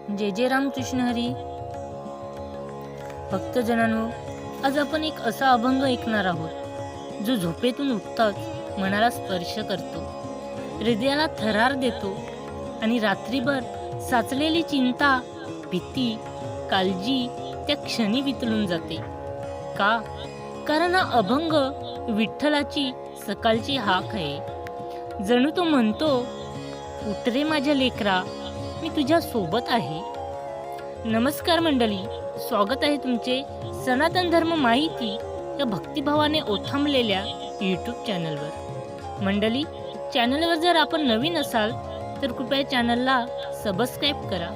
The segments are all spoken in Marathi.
जय जय रामकृष्ण हरी. भक्तजनांनो, आज आपण एक असा अभंग ऐकणार आहोत जो झोपेतून उठताच मनाला स्पर्श करतो, हृदयाला थरार देतो आणि रात्रीभर साचलेली चिंता, भीती, काळजी त्या क्षणी वितळून जाते. का? कारण हा अभंग विठ्ठलाची सकाळची हाक आहे. जणू तो म्हणतो, उठ रे माझ्या लेकरा, मी तुझ्या सोबत आहे. नमस्कार मंडळी, स्वागत आहे तुमचे सनातन धर्म माहिती या भक्तिभावाने ओथंबलेल्या यूट्यूब चॅनलवर. मंडळी, चॅनलवर जर आपण नवीन असाल तर कृपया चॅनलला सबस्क्राईब करा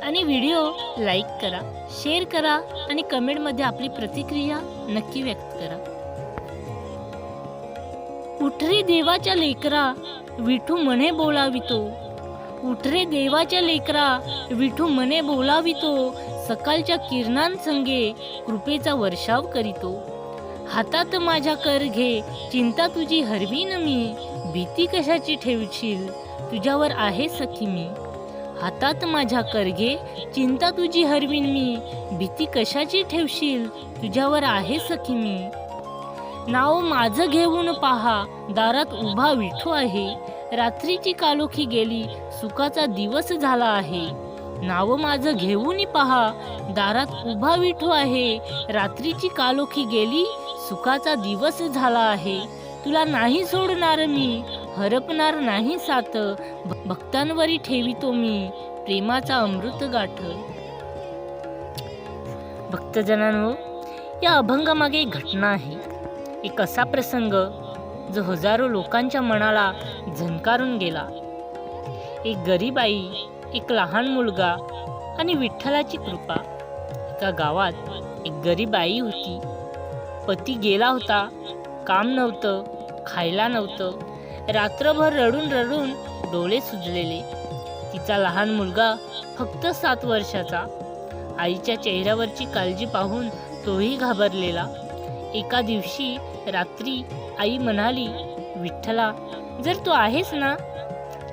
आणि व्हिडिओ लाईक करा, शेअर करा आणि कमेंटमध्ये आपली प्रतिक्रिया नक्की व्यक्त करा. उठ रे देवाच्या लेकरा, विठू मने बोलावितो. उठ रे देवाच्या लेकरा, विठू मने बोलावितो. सकाळच्या किरणांसंगे कृपेचा वर्षाव करीतो. हातात माझ्या कर घे, चिंता तुझी हरवीन मी. भीती कशाची ठेवशील, तुझ्यावर आहे सखी मी. हातात माझ्या कर घे, चिंता तुझी हरवीन मी. भीती कशाची ठेवशील, तुझ्यावर आहे सखी मी. नाव माझं घेऊन पहा, दारात उभा विठू आहे. रात्रीची कालोखी गेली, सुखाचा दिवस झाला आहे. नाव माझं घेऊन पहा, दारात उभा विठू आहे. रात्रीची कालोखी गेली, सुखाचा दिवस झाला आहे. तुला नाही सोडणार मी, हरपणार नाही साथ. भक्तांवरी ठेवितो मी प्रेमाचा अमृत गाठ. भक्तजनांनो, या अभंगामागे एक घटना आहे. एक असा प्रसंग जो हजारो लोकांच्या मनाला झंकारून गेला. एक गरीब आई, एक लहान मुलगा आणि विठ्ठलाची कृपा. एका गावात एक गरीब आई होती. पती गेला होता, काम नव्हतं, खायला नव्हतं. रात्रभर रडून रडून डोळे सुजलेले. तिचा लहान मुलगा फक्त 7 वर्षाचा. आईच्या चेहऱ्यावरची काळजी पाहून तोही घाबरलेला. एका दिवशी रात्री आई म्हणाली, विठ्ठला, जर तू आहेस ना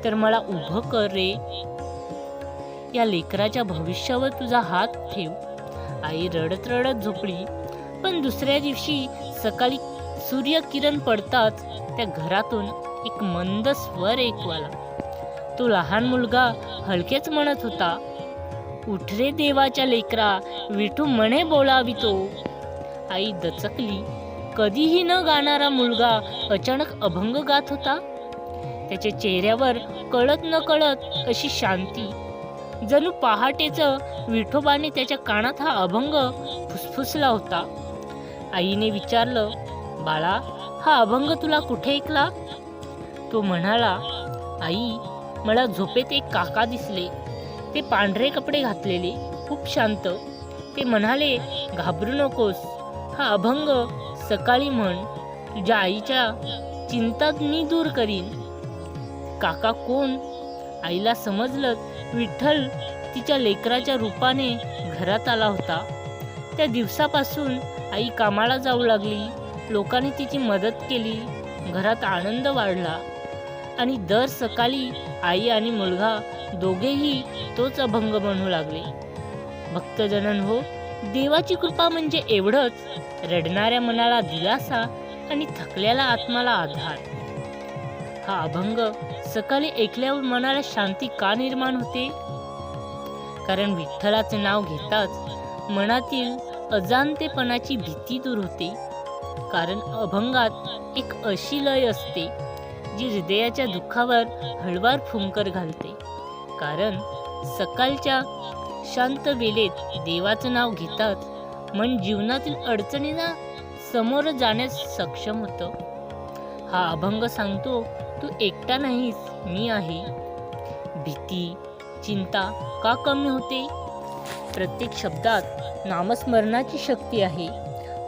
तर मला उभं कर रे. या लेकराच्या भविष्यावर तुझा हात ठेव. आई रडत रडत झोपली. पण दुसऱ्या दिवशी सकाळी सूर्यकिरण पडताच त्या घरातून एक मंद स्वर ऐकू आला. तो लहान मुलगा हलकेच म्हणत होता, उठ रे देवाच्या लेकरा, विठू मने बोलावितो. आई दचकली. कधीही न गाणारा मुलगा अचानक अभंग गात होता. त्याच्या चेहऱ्यावर कळत न कळत अशी शांती. जणू पहाटेचं विठोबाने त्याच्या कानात हा अभंग फुसफुसला होता. आईने विचारलं, बाळा, हा अभंग तुला कुठे ऐकला? तो म्हणाला, आई, मला झोपेत एक काका दिसले. ते पांढरे कपडे घातलेले, खूप शांत. ते म्हणाले, घाबरू नकोस, हा अभंग सकाळी म्हण. तुझ्या आईच्या चिंता मी दूर करीन. काका कोण? आईला समजलं, विठ्ठल तिच्या लेकराच्या रूपाने घरात आला होता. त्या दिवसापासून आई कामाला जाऊ लागली. लोकांनी तिची मदत केली. घरात आनंद वाढला आणि दर सकाळी आई आणि मुलगा दोघेही तोच अभंग म्हणू लागले. भक्तजनांनो, देवाची कृपा म्हणजे एवढंच, रडणाऱ्या मनाला दिलासा आणि थकलेल्या आत्माला आधार. हा अभंग सकाळी ऐकल्यावर मनाला शांती का निर्माण होते? कारण विठ्ठलाचे नाव घेताच मनातील अजाणतेपणाची भीती दूर होते. कारण अभंगात एक अशी लय असते जी हृदयाच्या दुःखावर हळवार फुंकर घालते. कारण सकाळच्या शांत वेळेत देवाचं नाव घेताच मन जीवनातील अडचणींना समोर जाण्यास सक्षम होतं. हा अभंग सांगतो, तू एकटा नाहीस, मी आहे. भीती, चिंता का कमी होते? प्रत्येक शब्दात नामस्मरणाची शक्ती आहे.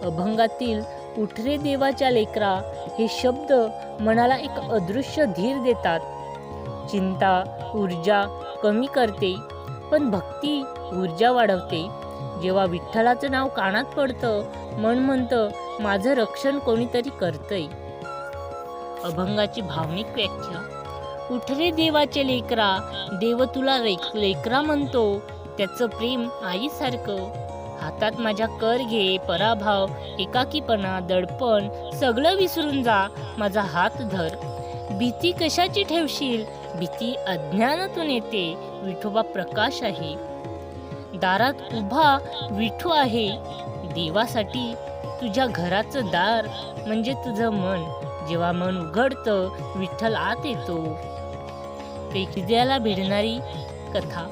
अभंगातील उठ रे देवाच्या लेकरा हे शब्द मनाला एक अदृश्य धीर देतात. चिंता ऊर्जा कमी करते, पण भक्ती ऊर्जा वाढवते. जेव्हा विठ्ठलाचं नाव कानात पडतं, मन म्हणतं, माझं रक्षण कोणीतरी करतंय. अभंगाची भावनिक व्याख्या. उठ रे देवाचे लेकरा, देव तुला लेकरा म्हणतो. त्याचं प्रेम आईसारखं. हातात माझ्या कर घे, पराभव, एकाकीपणा, दडपण सगळं विसरून जा, माझा हात धर. भीती कशाची ठेवशील? भीती अज्ञानातून येते. विठोबा प्रकाश आहे. दारात उभा विठू आहे. देवासाठी तुझ्या घराचं दार म्हणजे तुझं मन. जेव्हा मन उघडतं विठ्ठल आत येतो. हृदयाला भिडणारी कथा.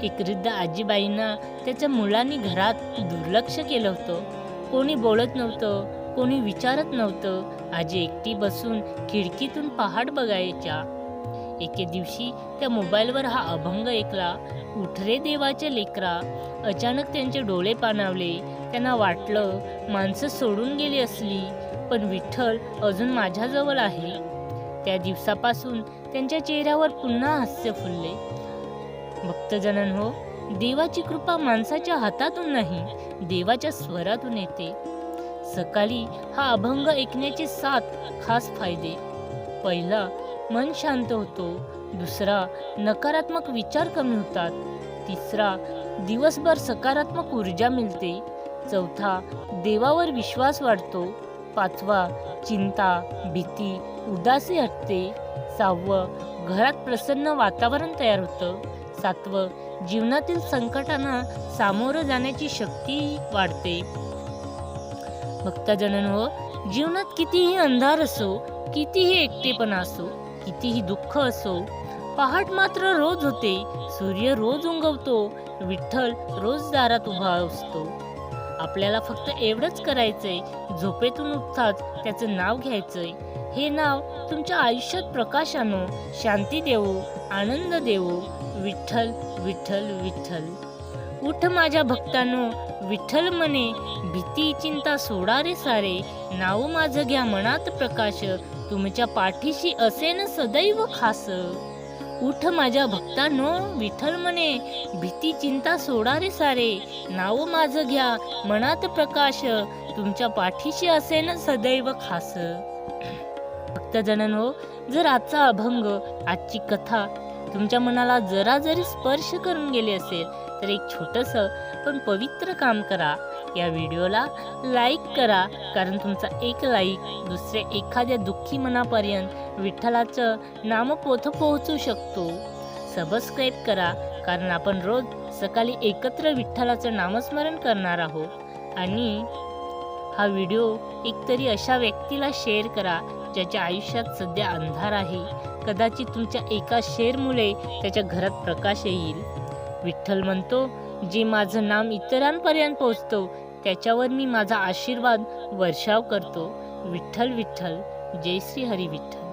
एक वृद्ध आजीबाईंना त्याच्या मुलांनी घरात दुर्लक्ष केलं होतं. कोणी बोलत नव्हतं, कोणी विचारत नव्हतं. आजी एकटी बसून खिडकीतून पहाट बघायच्या. एके दिवशी त्या मोबाईलवर हा अभंग ऐकला. उठ रे देवाच्या लेकरा. अचानक त्यांचे डोळे पाणावले. त्यांना वाटलं माणसं सोडून गेली असली, पण विठ्ठल अजून माझ्याजवळ आहे. त्या दिवसापासून त्यांच्या चेहऱ्यावर पुन्हा हास्य फुलले. भक्तजनांनो, देवाची कृपा माणसाच्या हातातून नाही, देवाच्या स्वरातून येते. सकाळी हा अभंग ऐकण्याचे 7 खास फायदे. पहिला, मन शांत होतो. दुसरा, नकारात्मक विचार कमी होतात. तिसरा, दिवसभर सकारात्मक ऊर्जा मिळते. चौथा, देवावर विश्वास वाढतो. पाचवा, चिंता, भीती, उदासी हटते. सहावं, घरात प्रसन्न वातावरण तयार होतं. सातवं, जीवनातील संकटांना सामोरं जाण्याची शक्ती वाढते. भक्तजनांनो, जीवनात कितीही अंधार असो, कितीही एकटेपणा असो, कितीही दुःख असो, पहाट मात्र रोज होते. सूर्य रोज उगवतो. विठ्ठल रोज दारात उभा असतो. आपल्याला फक्त एवढंच करायचंय, झोपेतून उठताच त्याचं नाव घ्यायचंय. हे नाव तुमच्या आयुष्यात प्रकाश आणो, शांती देवो, आनंद देवो. विठ्ठल विठ्ठल विठ्ठल. उठ माझ्या भक्तांनो, विठ्ठल म्हणे, भीती चिंता सोडा रे सारे. नाव माझं घ्या मनात प्रकाश, तुमच्या पाठीशी असेन सदैव खास. उठ माझ्या भक्तांनो, विठ्ठल म्हणे, भीती चिंता सोडा रे सारे. नाव माझं घ्या मनात प्रकाश, तुमच्या पाठीशी असेन सदैव खास. भक्तजनांनो, जर आजचा अभंग, आजची कथा तुमच्या मनाला जरा जरी स्पर्श करून गेले असेल, तर एक छोटंसं पण पवित्र काम करा. या व्हिडिओला लाईक करा, कारण तुमचा एक लाईक दुसऱ्या एखाद्या दुःखी मनापर्यंत विठ्ठलाचं नामपोथ पोहोचू शकतो. सबस्क्राईब करा, कारण आपण रोज सकाळी एकत्र विठ्ठलाचं नामस्मरण करणार आहोत. आणि हा व्हिडिओ एकतरी अशा व्यक्तीला शेअर करा ज्याच्या आयुष्यात सध्या अंधार आहे. कदाचित तुमच्या एका शेअरमुळे त्याच्या घरात प्रकाश येईल. विठ्ठल म्हणतो, जे माझं नाम इतरांपर्यंत पोहोचतो त्याच्यावर मी माझा आशीर्वाद वर्षाव करतो. विठ्ठल विठ्ठल. जय श्री हरी विठ्ठल.